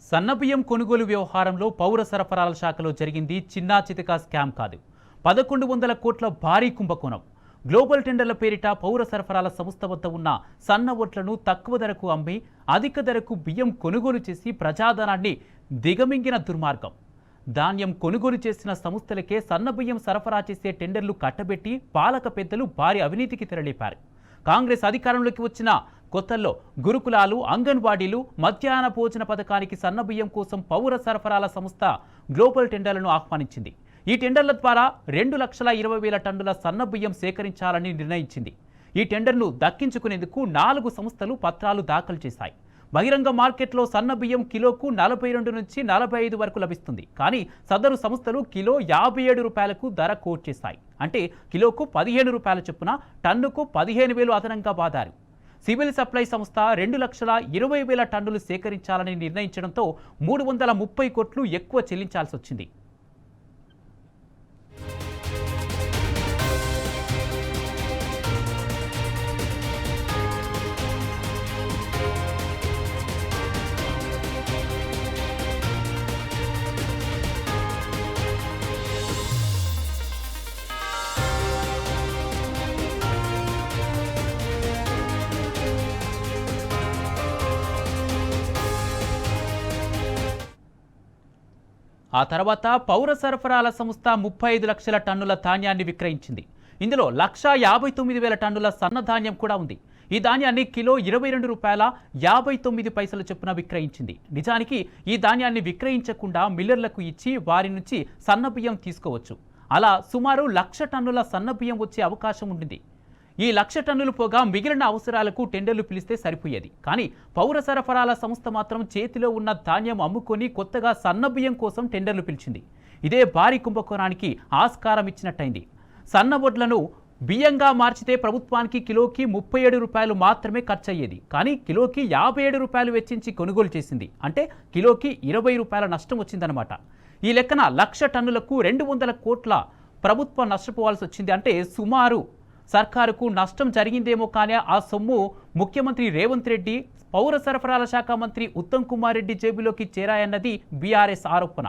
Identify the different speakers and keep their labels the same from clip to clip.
Speaker 1: సన్నబియ్యం కొనుగోలు వ్యవహారంలో పౌర సరఫరాల శాఖలో జరిగింది చిన్నా చితకా స్కామ్ కాదు. 1100 కోట్ల భారీ కుంభకోణం. గ్లోబల్ టెండర్ల పేరిట పౌర సరఫరాల సంస్థ వద్ద ఉన్న సన్న ఓట్లను తక్కువ ధరకు అమ్మి అధిక ధరకు బియ్యం కొనుగోలు చేసి ప్రజాధనాన్ని దిగమింగిన దుర్మార్గం. ధాన్యం కొనుగోలు చేసిన సంస్థలకే సన్నబియ్యం సరఫరా చేసే టెండర్లు కట్టబెట్టి పాలక పెద్దలు భారీ అవినీతికి తెరలేపారు. కాంగ్రెస్ అధికారంలోకి వచ్చిన కొత్తల్లో గురుకులాలు, అంగన్వాడీలు, మధ్యాహ్న భోజన పథకానికి సన్నబియ్యం కోసం పౌర సరఫరాల సంస్థ గ్లోబల్ టెండర్లను ఆహ్వానించింది. ఈ టెండర్ల ద్వారా 2,20,000 టన్నుల సన్నబియ్యం సేకరించాలని నిర్ణయించింది. ఈ టెండర్ను దక్కించుకునేందుకు 4 సంస్థలు పత్రాలు దాఖలు చేశాయి. బహిరంగ మార్కెట్లో సన్నబియ్యం కిలోకు 42 నుంచి 45 వరకు లభిస్తుంది. కానీ సదరు సంస్థలు కిలో 57 రూపాయలకు ధర కోట్ చేశాయి. అంటే కిలోకు 15 రూపాయల చొప్పున టన్నుకు 15,000 అదనంగా బాదారు. సివిల్ సప్లై సంస్థ 2,20,000 టన్నులు సేకరించాలని నిర్ణయించడంతో 330 కోట్లు ఎక్కువ చెల్లించాల్సి వచ్చింది. ఆ తర్వాత పౌర సరఫరాల సంస్థ 35 లక్షల టన్నుల ధాన్యాన్ని విక్రయించింది. ఇందులో 1,59,000 టన్నుల సన్నధాన్యం కూడా ఉంది. ఈ ధాన్యాన్ని కిలో 22 రూపాయల 59 పైసల చొప్పున విక్రయించింది. నిజానికి ఈ ధాన్యాన్ని విక్రయించకుండా మిల్లర్లకు ఇచ్చి వారి నుంచి సన్నబియ్యం తీసుకోవచ్చు. అలా సుమారు 1,00,000 టన్నుల సన్నబియ్యం వచ్చే అవకాశం ఉండింది. ఈ 1,00,000 టన్నులు పోగా మిగిలిన అవసరాలకు టెండర్లు పిలిస్తే సరిపోయేది. కానీ పౌర సరఫరాల సంస్థ మాత్రం చేతిలో ఉన్న ధాన్యం అమ్ముకొని కొత్తగా సన్నబియ్యం కోసం టెండర్లు పిలిచింది. ఇదే భారీ కుంభకోణానికి ఆస్కారం ఇచ్చినట్టయింది. సన్న వడ్లను బియ్యంగా మార్చితే ప్రభుత్వానికి కిలోకి 37 రూపాయలు మాత్రమే ఖర్చయ్యేది. కానీ కిలోకి 57 రూపాయలు వెచ్చించి కొనుగోలు చేసింది. అంటే కిలోకి 20 రూపాయల నష్టం వచ్చిందనమాట. ఈ లెక్కన 1,00,000 టన్నులకు 200 కోట్ల ప్రభుత్వం నష్టపోవాల్సి వచ్చింది. అంటే సుమారు సర్కారుకు నష్టం జరిగిందేమో. కానీ ఆ సొమ్ము ముఖ్యమంత్రి రేవంత్ రెడ్డి, పౌర సరఫరాల శాఖ మంత్రి ఉత్తమ్ కుమార్ రెడ్డి జేబులోకి చేరాయన్నది బీఆర్ఎస్ ఆరోపణ.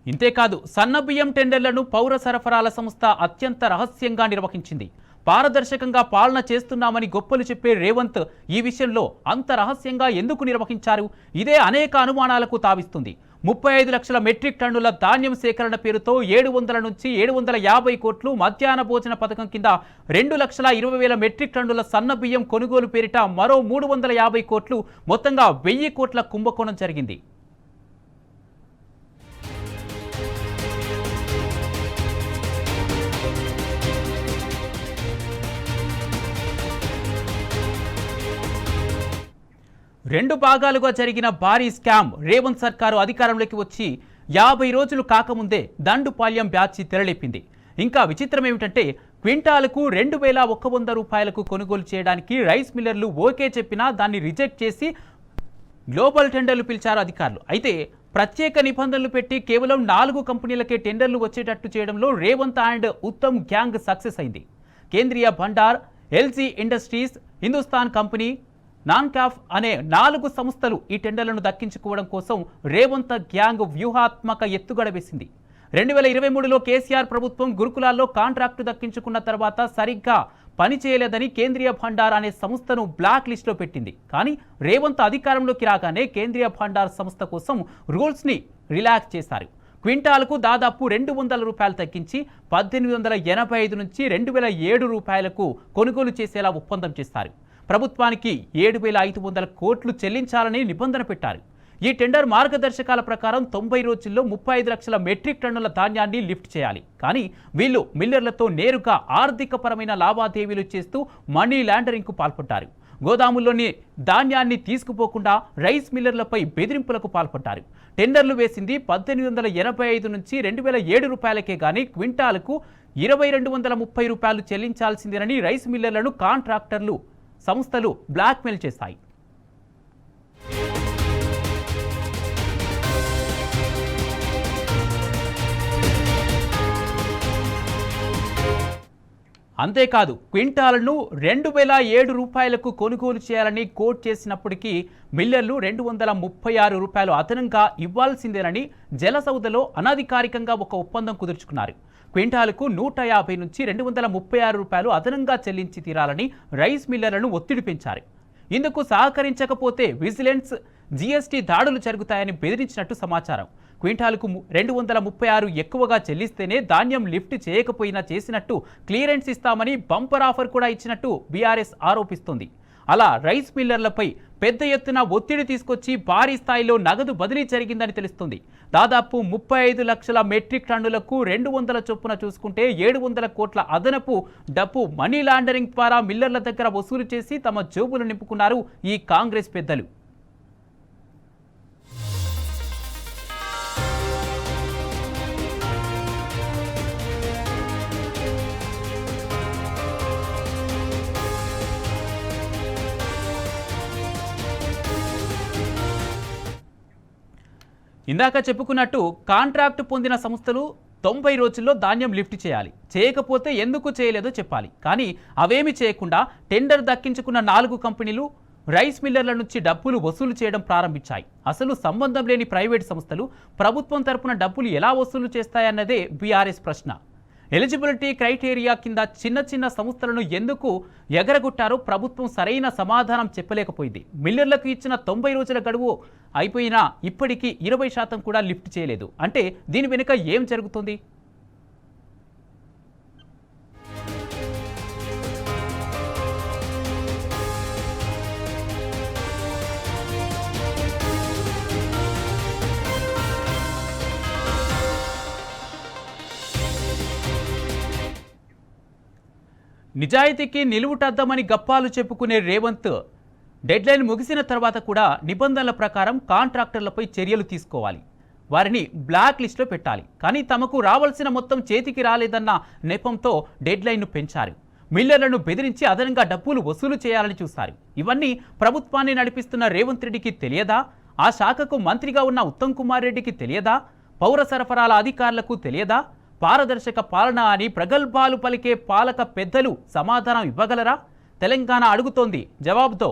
Speaker 1: ఇంతేకాదు సన్నబియ్యం టెండర్లను పౌర సరఫరాల సంస్థ అత్యంత రహస్యంగా నిర్వహించింది. పారదర్శకంగా పాలన చేస్తున్నామని గొప్పలు చెప్పే రేవంత్ ఈ విషయంలో అంత రహస్యంగా ఎందుకు నిర్వహించారు? ఇదే అనేక అనుమానాలకు తావిస్తుంది. 35 లక్షల మెట్రిక్ టన్నుల ధాన్యం సేకరణ పేరుతో 700 నుంచి 750 కోట్లు, మధ్యాహ్న భోజన పథకం కింద 2,20,000 మెట్రిక్ టన్నుల సన్నబియ్యం కొనుగోలు పేరిట మరో 350 కోట్లు, మొత్తంగా 1000 కోట్ల కుంభకోణం జరిగింది. రెండు భాగాలుగా జరిగిన భారీ స్కామ్. రేవంత్ సర్కారు అధికారంలోకి వచ్చి 50 రోజులు కాకముందే దండుపాళ్యం బ్యాచ్ తెరలేపింది. ఇంకా విచిత్రం ఏమిటంటే క్వింటాలకు 2,100 రూపాయలకు కొనుగోలు చేయడానికి రైస్ మిల్లర్లు ఓకే చెప్పినా దాన్ని రిజెక్ట్ చేసి గ్లోబల్ టెండర్లు పిలిచారు అధికారులు. అయితే ప్రత్యేక నిబంధనలు పెట్టి కేవలం 4 కంపెనీలకే టెండర్లు వచ్చేటట్టు చేయడంలో Revanth and Uttam gang success అయింది. Kendriya Bhandar, LG Industries, Hindustan company, నాన్కాఫ్ అనే 4 సంస్థలు ఈ టెండర్లను దక్కించుకోవడం కోసం రేవంత్ గ్యాంగ్ వ్యూహాత్మక ఎత్తుగడ వేసింది. 2023లో కేసీఆర్ ప్రభుత్వం గురుకులాల్లో కాంట్రాక్టు దక్కించుకున్న తర్వాత సరిగ్గా పనిచేయలేదని కేంద్రీయ భండార్ అనే సంస్థను బ్లాక్ లిస్టులో పెట్టింది. కానీ రేవంత్ అధికారంలోకి రాగానే కేంద్రీయ భండార్ సంస్థ కోసం రూల్స్ని రిలాక్స్ చేశారు. క్వింటాలకు దాదాపు 200 రూపాయలు తగ్గించి 1,885 నుంచి 2,007 రూపాయలకు కొనుగోలు చేసేలా ఒప్పందం చేస్తారు. ప్రభుత్వానికి 7,500 కోట్లు చెల్లించాలని నిబంధన పెట్టారు. ఈ టెండర్ మార్గదర్శకాల ప్రకారం 90 రోజుల్లో 35 లక్షల మెట్రిక్ టన్నుల ధాన్యాన్ని లిఫ్ట్ చేయాలి. కానీ వీళ్ళు మిల్లర్లతో నేరుగా ఆర్థికపరమైన లావాదేవీలు చేస్తూ మనీ లాండరింగ్కు పాల్పడ్డారు. గోదాముల్లోని ధాన్యాన్ని తీసుకుపోకుండా రైస్ మిల్లర్లపై బెదిరింపులకు పాల్పడ్డారు. టెండర్లు వేసింది 1,885 నుంచి 2,007 రూపాయలకే గానీ క్వింటాలకు 2,230 రూపాయలు చెల్లించాల్సిందేనని రైస్ మిల్లర్లను కాంట్రాక్టర్లు సంస్థలు బ్లాక్మెయిల్ చేస్తాయి. అంతేకాదు క్వింటాలను 2007 రూపాయలకు కొనుగోలు చేయాలని కోట్ చేసినప్పటికీ మిల్లర్లు 236 రూపాయలు అదనంగా ఇవ్వాల్సిందేనని జలసౌదలో అనధికారికంగా ఒక ఒప్పందం కుదుర్చుకున్నారు. క్వింటాలకు 150 నుంచి 236 రూపాయలు అదనంగా చెల్లించి తీరాలని రైస్ మిల్లర్లను ఒత్తిడి పెంచారు. ఇందుకు సహకరించకపోతే విజిలెన్స్, జీఎస్టీ దాడులు జరుగుతాయని బెదిరించినట్టు సమాచారం. క్వింటాలకు 236 ఎక్కువగా చెల్లిస్తేనే ధాన్యం లిఫ్ట్ చేయకపోయినా చేసినట్టు క్లియరెన్స్ ఇస్తామని బంపర్ ఆఫర్ కూడా ఇచ్చినట్టు బీఆర్ఎస్ ఆరోపిస్తోంది. అలా రైస్ మిల్లర్లపై పెద్ద ఎత్తున ఒత్తిడి తీసుకొచ్చి భారీ స్థాయిలో నగదు బదిలీ జరిగిందని తెలుస్తుంది. దాదాపు 35 లక్షల మెట్రిక్ టన్నులకు 200 చొప్పున చూసుకుంటే 700 కోట్ల అదనపు డబ్బు మనీ లాండరింగ్ ద్వారా మిల్లర్ల దగ్గర వసూలు చేసి తమ జోబులు నింపుకున్నారు ఈ కాంగ్రెస్ పెద్దలు. ఇందాక చెప్పుకున్నట్టు కాంట్రాక్టు పొందిన సంస్థలు 90 రోజుల్లో ధాన్యం లిఫ్ట్ చేయాలి. చేయకపోతే ఎందుకు చేయలేదో చెప్పాలి. కానీ అవేమి చేయకుండా టెండర్ దక్కించుకున్న 4 కంపెనీలు రైస్ మిల్లర్ల నుంచి డబ్బులు వసూలు చేయడం ప్రారంభించాయి. అసలు సంబంధం లేని ప్రైవేట్ సంస్థలు ప్రభుత్వం తరపున డబ్బులు ఎలా వసూలు చేస్తాయన్నదే బీఆర్ఎస్ ప్రశ్న. ఎలిజిబిలిటీ క్రైటీరియా కింద చిన్న సంస్థలను ఎందుకు ఎగరగొట్టారో ప్రభుత్వం సరైన సమాధానం చెప్పలేకపోయింది. మిల్లర్లకు ఇచ్చిన 90 రోజుల గడువు అయిపోయినా ఇప్పటికీ 20% కూడా లిఫ్ట్ చేయలేదు. అంటే దీని వెనుక ఏం జరుగుతుంది? నిజాయితీకి నిలువుటద్దామని గప్పాలు చెప్పుకునే రేవంత్ డెడ్లైన్ ముగిసిన తర్వాత కూడా నిబంధనల ప్రకారం కాంట్రాక్టర్లపై చర్యలు తీసుకోవాలి, వారిని బ్లాక్ లిస్టులో పెట్టాలి. కానీ తమకు రావాల్సిన మొత్తం చేతికి రాలేదన్న నెపంతో డెడ్లైన్ను పెంచారు. మిల్లర్లను బెదిరించి అదనంగా డబ్బులు వసూలు చేయాలని చూస్తారు. ఇవన్నీ ప్రభుత్వాన్ని నడిపిస్తున్న రేవంత్ రెడ్డికి తెలియదా? ఆ శాఖకు మంత్రిగా ఉన్న ఉత్తమ్ కుమార్ రెడ్డికి తెలియదా? పౌర సరఫరాల అధికారులకు తెలియదా? పారదర్శక పాలన అని ప్రగల్భాలు పలికే పాలక పెద్దలు సమాధానం ఇవ్వగలరా? తెలంగాణ అడుగుతోంది జవాబుతో.